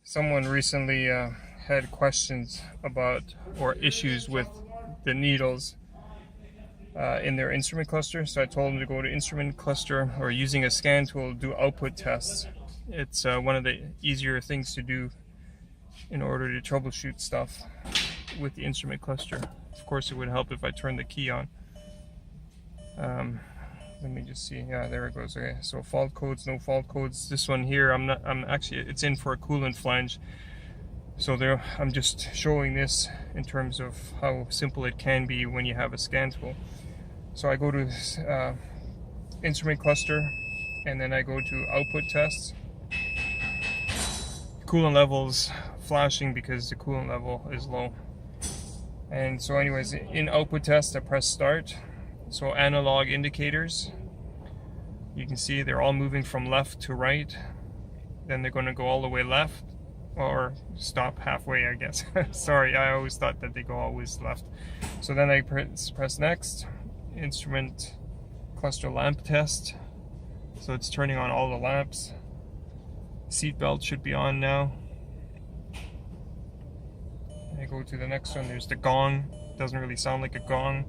Someone recently had questions about or issues with the needles in their instrument cluster. So I told them to go to instrument cluster or using a scan tool, do output tests. It's one of the easier things to do in order to troubleshoot stuff with the instrument cluster. Of course, it would help if I turned the key on. Let me just see. Yeah, there it goes. Okay, so fault codes, no fault codes. This one here, it's in for a coolant flange. So there, I'm just showing this in terms of how simple it can be when you have a scan tool. So I go to instrument cluster, and then I go to output tests. Coolant levels flashing because the coolant level is low. And so anyways, in output test, I press start. So analog indicators, you can see they're all moving from left to right. Then they're going to go all the way left, or stop halfway, I guess. Sorry, I always thought that they go always left. So then I press next. Instrument cluster lamp test. So it's turning on all the lamps. Seatbelt should be on now. I go to the next one. There's the gong. Doesn't really sound like a gong.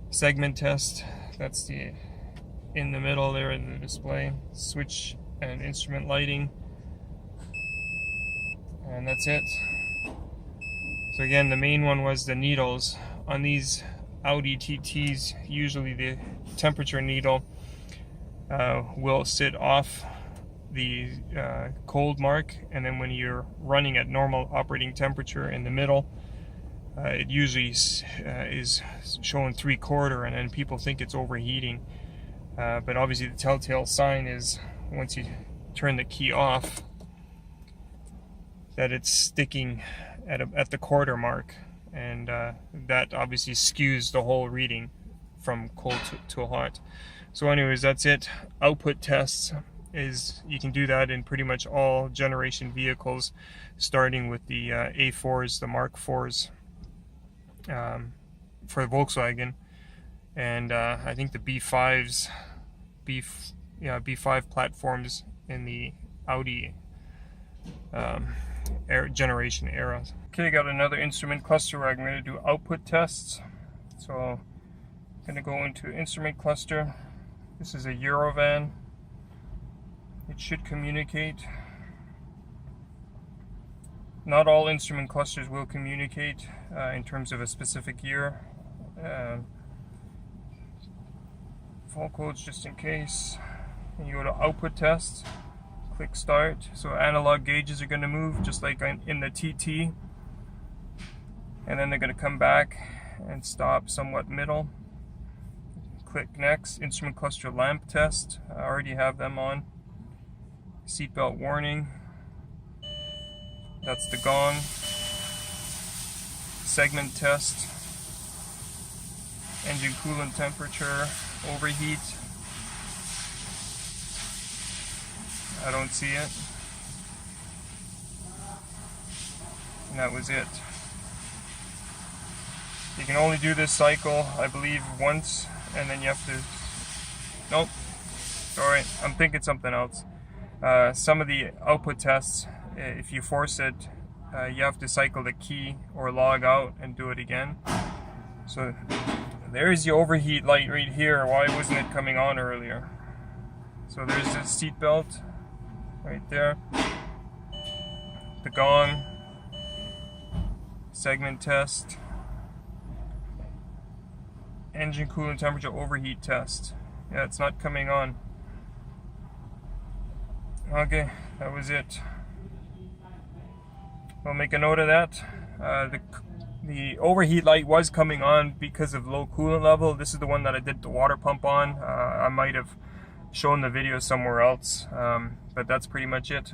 Segment test. That's the in the middle there in the display. Switch and instrument lighting. And that's it. So again, the main one was the needles. On these Audi TTs, usually the temperature needle will sit off the cold mark, and then when you're running at normal operating temperature in the middle, it usually is showing 3/4, and then people think it's overheating. But obviously the telltale sign is once you turn the key off, that it's sticking at the quarter mark, and that obviously skews the whole reading from cold to hot. So anyways, that's it. Output tests is, you can do that in pretty much all generation vehicles, starting with the A4s, the Mark IVs for Volkswagen, and I think the B5s, B5 platforms in the Audi generation era. Okay, got another instrument cluster where I'm going to do output tests. So I'm going to go into instrument cluster. This is a Eurovan. It should communicate. Not all instrument clusters will communicate in terms of a specific year. Fault codes just in case. And you go to output test, click start. So analog gauges are going to move just like in the TT. And then they're going to come back and stop somewhat middle. Click next. Instrument cluster lamp test. I already have them on. Seatbelt warning. That's the gong. Segment test. Engine coolant temperature. Overheat. I don't see it. And that was it. You can only do this cycle, I believe, once, and then you have to... Nope. Sorry, I'm thinking something else. Some of the output tests, if you force it, you have to cycle the key or log out and do it again. So there's the overheat light right here. Why wasn't it coming on earlier? So there's the seat belt right there. The gong. Segment test. Engine coolant temperature overheat test. Yeah, it's not coming on. Okay, that was it. We'll make a note of that. The overheat light was coming on because of low coolant level. This is the one that I did the water pump on. I might have shown the video somewhere else, but that's pretty much it.